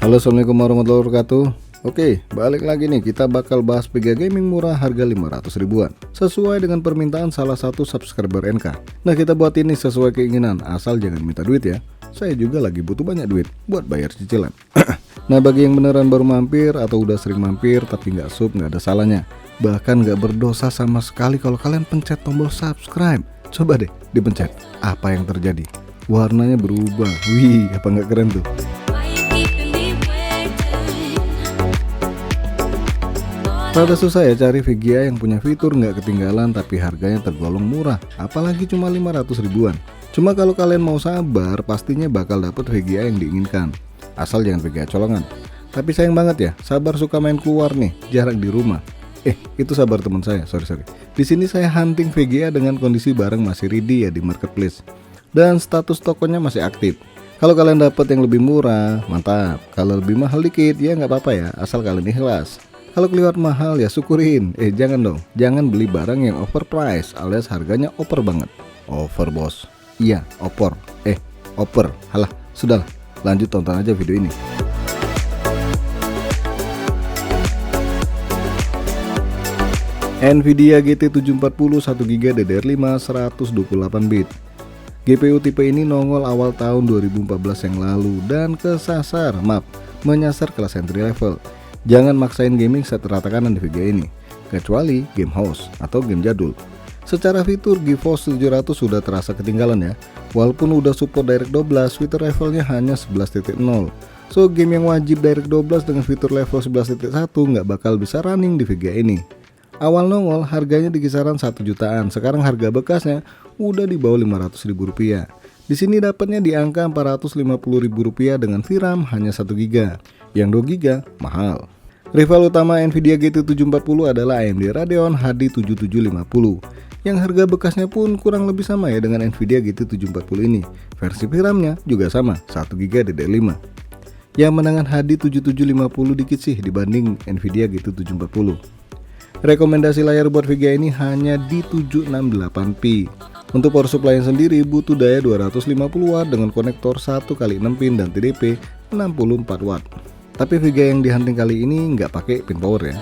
Halo, assalamualaikum warahmatullahi wabarakatuh. Oke, balik lagi nih, kita bakal bahas VGA gaming murah harga 500 ribuan sesuai dengan permintaan salah satu subscriber NK. Nah, kita buat ini sesuai keinginan, asal jangan minta duit ya. Saya juga lagi butuh banyak duit buat bayar cicilan. Nah, bagi yang beneran baru mampir atau udah sering mampir tapi nggak sub, nggak ada salahnya. Bahkan nggak berdosa sama sekali kalau kalian pencet tombol subscribe. Coba deh dipencet, apa yang terjadi? Warnanya berubah. Wih, apa nggak keren tuh? Rada susah ya cari VGA yang punya fitur nggak ketinggalan tapi harganya tergolong murah, apalagi cuma 500 ribuan. Cuma kalau kalian mau sabar, pastinya bakal dapet VGA yang diinginkan. Asal jangan VGA colongan. Tapi sayang banget ya, sabar suka main keluar nih, jarang di rumah. Itu sabar teman saya, sorry. Di sini saya hunting VGA dengan kondisi barang masih ready ya di marketplace. Dan status tokonya masih aktif. Kalau kalian dapet yang lebih murah, mantap. Kalau lebih mahal dikit, ya nggak apa-apa ya, asal kalian ikhlas. Kalau kelihatan mahal ya syukurin. Jangan dong, jangan beli barang yang overprice alias harganya over banget. Over bos. Iya, over. Over. Halah, sudahlah. Lanjut tonton aja video ini. Nvidia GT 740 1GB DDR5 128 bit. GPU tipe ini nongol awal tahun 2014 yang lalu dan menyasar kelas entry level. Jangan maksain gaming set rata kanan di VGA ini, kecuali game house atau game jadul. Secara fitur GeForce 700 sudah terasa ketinggalan ya. Walaupun udah support DirectX 12, fitur levelnya hanya 11.0. So game yang wajib DirectX 12 dengan fitur level 11.1 nggak bakal bisa running di VGA ini. Awal nongol harganya di kisaran 1 jutaan, sekarang harga bekasnya udah di bawah 500 ribu rupiah. Di sini dapatnya di angka 450 ribu rupiah dengan VRAM hanya 1 GB. Yang 2 GB mahal. Rival utama Nvidia GT 740 adalah AMD Radeon HD 7750 yang harga bekasnya pun kurang lebih sama ya dengan Nvidia GT 740 ini. Versi VRAM-nya juga sama, 1 GB DDR5. Yang menangan HD 7750 dikit sih dibanding Nvidia GT 740. Rekomendasi layar buat VGA ini hanya di 768p. Untuk power supply sendiri butuh daya 250 watt dengan konektor 1x6 pin dan TDP 64 watt. Tapi VGA yang dihunting kali ini nggak pakai pin power ya.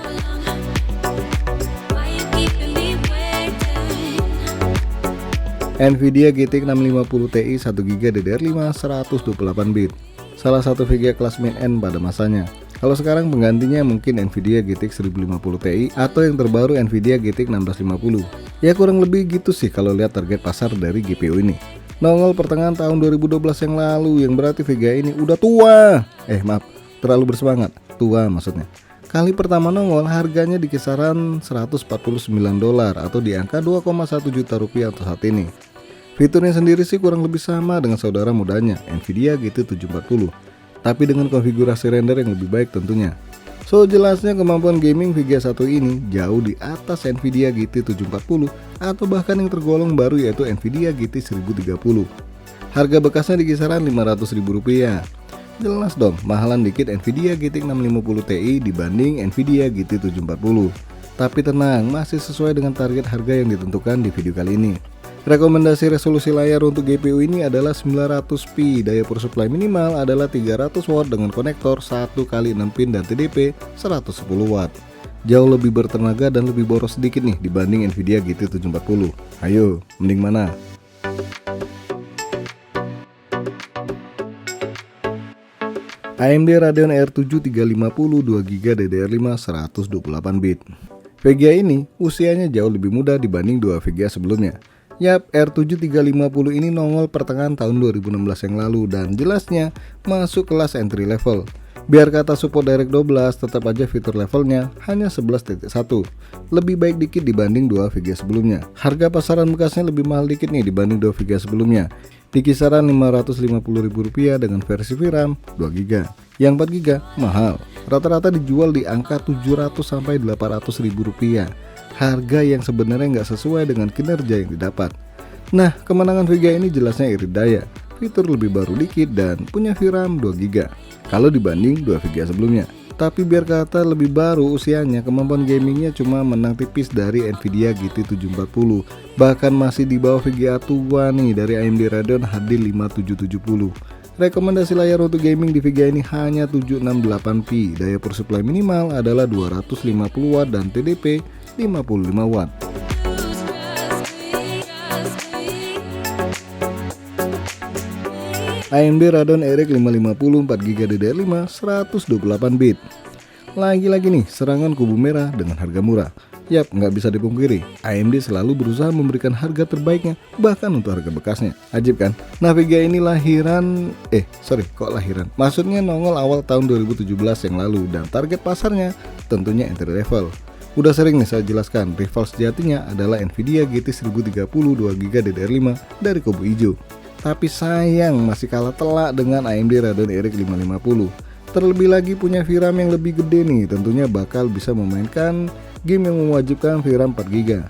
Nvidia GTX 650 Ti 1GB DDR5 128 bit. Salah satu VGA kelas main end pada masanya. Kalau sekarang penggantinya mungkin Nvidia GTX 1050 Ti atau yang terbaru Nvidia GTX 1650. Ya kurang lebih gitu sih kalau lihat target pasar dari GPU ini. Nongol pertengahan tahun 2012 yang lalu, yang berarti VGA ini udah tua. Terlalu bersemangat, tua maksudnya. Kali pertama nongol harganya di kisaran $149 atau di angka 2,1 juta rupiah untuk saat ini. Fiturnya sendiri sih kurang lebih sama dengan saudara mudanya Nvidia GT 740, tapi dengan konfigurasi render yang lebih baik tentunya. So jelasnya kemampuan gaming VGA 1 ini jauh di atas Nvidia GT 740 atau bahkan yang tergolong baru yaitu Nvidia GT 1030. Harga bekasnya di kisaran Rp500.000. Jelas dong, mahalan dikit Nvidia GTX 650 Ti dibanding Nvidia GT 740. Tapi tenang, masih sesuai dengan target harga yang ditentukan di video kali ini. Rekomendasi resolusi layar untuk GPU ini adalah 900p, daya power supply minimal adalah 300 watt dengan konektor 1x6 pin dan TDP 110 watt. Jauh lebih bertenaga dan lebih boros sedikit nih dibanding Nvidia GT 740. Ayo, mending mana? AMD Radeon R7 350 2GB DDR5 128 bit. VGA ini usianya jauh lebih muda dibanding dua VGA sebelumnya. Yap, R7 350 ini nongol pertengahan tahun 2016 yang lalu dan jelasnya masuk kelas entry level. Biar kata support DirectX 12, tetap aja fitur levelnya hanya 11.1. Lebih baik dikit dibanding dua VGA sebelumnya. Harga pasaran bekasnya lebih mahal dikit nih dibanding dua VGA sebelumnya. Di kisaran Rp550.000 dengan versi VRAM 2GB. Yang 4GB mahal. Rata-rata dijual di angka Rp700-800.000. Harga yang sebenarnya nggak sesuai dengan kinerja yang didapat. Nah, kemenangan VGA ini jelasnya irit daya. Fitur lebih baru dikit dan punya VRAM 2GB. Kalau dibanding dua VGA sebelumnya. Tapi biar kata lebih baru usianya, kemampuan gamingnya cuma menang tipis dari Nvidia GT 740. Bahkan masih di bawah VGA tua nih dari AMD Radeon HD 5770. Rekomendasi layar untuk gaming di VGA ini hanya 768p, daya power supply minimal adalah 250 watt dan TDP 55 watt. AMD Radeon RX 550 4GB DDR5 128 bit. Lagi-lagi nih serangan kubu merah dengan harga murah. Yap, nggak bisa dipungkiri, AMD selalu berusaha memberikan harga terbaiknya, bahkan untuk harga bekasnya. Ajib kan? Nah, VGA ini maksudnya nongol awal tahun 2017 yang lalu, dan target pasarnya tentunya entry level. Udah sering nih saya jelaskan, rival sejatinya adalah Nvidia GTX 1030 2GB DDR5 dari kubu hijau. Tapi sayang masih kalah telak dengan AMD Radeon RX 550. Terlebih lagi punya VRAM yang lebih gede nih, tentunya bakal bisa memainkan game yang mewajibkan VRAM 4GB.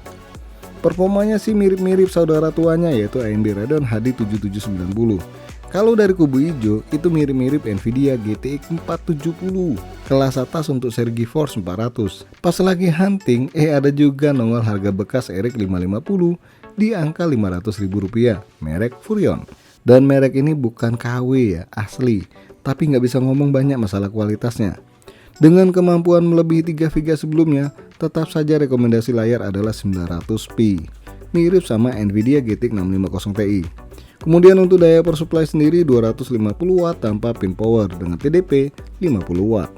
Performanya sih mirip-mirip saudara tuanya yaitu AMD Radeon HD 7790. Kalau dari kubu hijau itu mirip-mirip Nvidia GTX 470 kelas atas untuk seri GeForce 400. Pas lagi hunting ada juga nongol harga bekas RX 550 di angka Rp500.000, merek Furion. Dan merek ini bukan KW ya, asli, tapi nggak bisa ngomong banyak masalah kualitasnya. Dengan kemampuan melebihi 3 VGA sebelumnya, tetap saja rekomendasi layar adalah 900p, mirip sama Nvidia GTX 650 Ti. Kemudian untuk daya power supply sendiri 250 watt tanpa pin power dengan TDP 50 watt.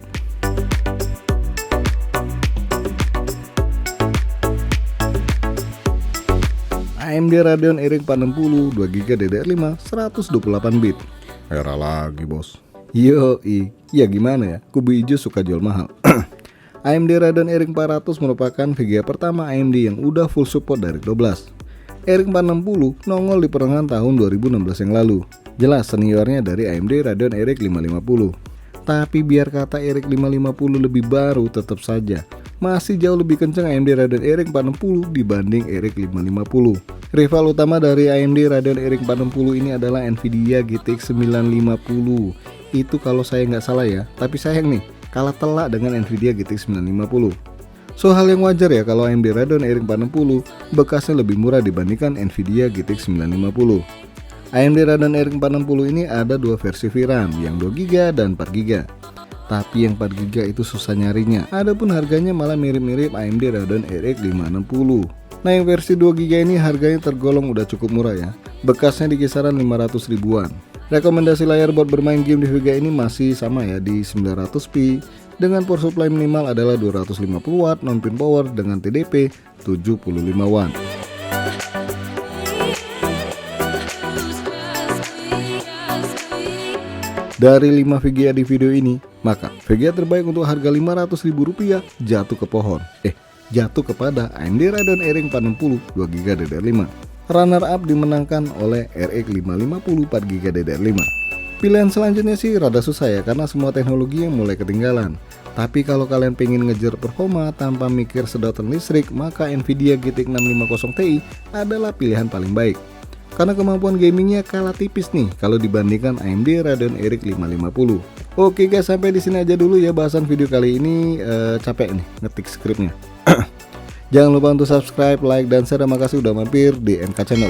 AMD Radeon RX 460 2GB DDR5 128 bit. Era lagi bos. Yoi, ya gimana ya, kubu hijau suka jual mahal. AMD Radeon RX 400 merupakan VGA pertama AMD yang udah full support dari 12. RX 460 nongol di pertengahan tahun 2016 yang lalu. Jelas seniornya dari AMD Radeon RX 550. Tapi biar kata RX 550 lebih baru, tetap saja masih jauh lebih kencang AMD Radeon RX 460 dibanding RX 550. Rival utama dari AMD Radeon RX 460 ini adalah Nvidia GTX 950. Itu kalau saya nggak salah ya, tapi sayang nih, kalah telak dengan Nvidia GTX 950. So hal yang wajar ya kalau AMD Radeon RX 460 bekasnya lebih murah dibandingkan Nvidia GTX 950. AMD Radeon RX 460 ini ada dua versi VRAM, yang 2GB dan 4GB. Tapi yang 4GB itu susah nyarinya, adapun harganya malah mirip-mirip AMD Radeon RX 560. Nah, yang versi 2GB ini harganya tergolong udah cukup murah ya, bekasnya di kisaran 500 ribuan. Rekomendasi layar buat bermain game di VGA ini masih sama ya, di 900p dengan power supply minimal adalah 250 watt non-pin power dengan TDP 75 watt. Dari 5 VGA di video ini, maka VGA terbaik untuk harga Rp500.000 jatuh ke pohon. Jatuh kepada AMD Radeon RX 460 2GB DDR5. Runner up dimenangkan oleh RX 550 4GB DDR5. Pilihan selanjutnya sih rada susah ya, karena semua teknologi yang mulai ketinggalan. Tapi kalau kalian pengen ngejar performa tanpa mikir sedotan listrik, maka Nvidia GTX 650 Ti adalah pilihan paling baik. Karena kemampuan gamingnya kalah tipis nih kalau dibandingkan AMD Radeon RX 550. Oke guys, sampai di sini aja dulu ya bahasan video kali ini. Capek nih ngetik skripnya. Jangan lupa untuk subscribe, like, dan share. Terima kasih udah mampir di MK Channel.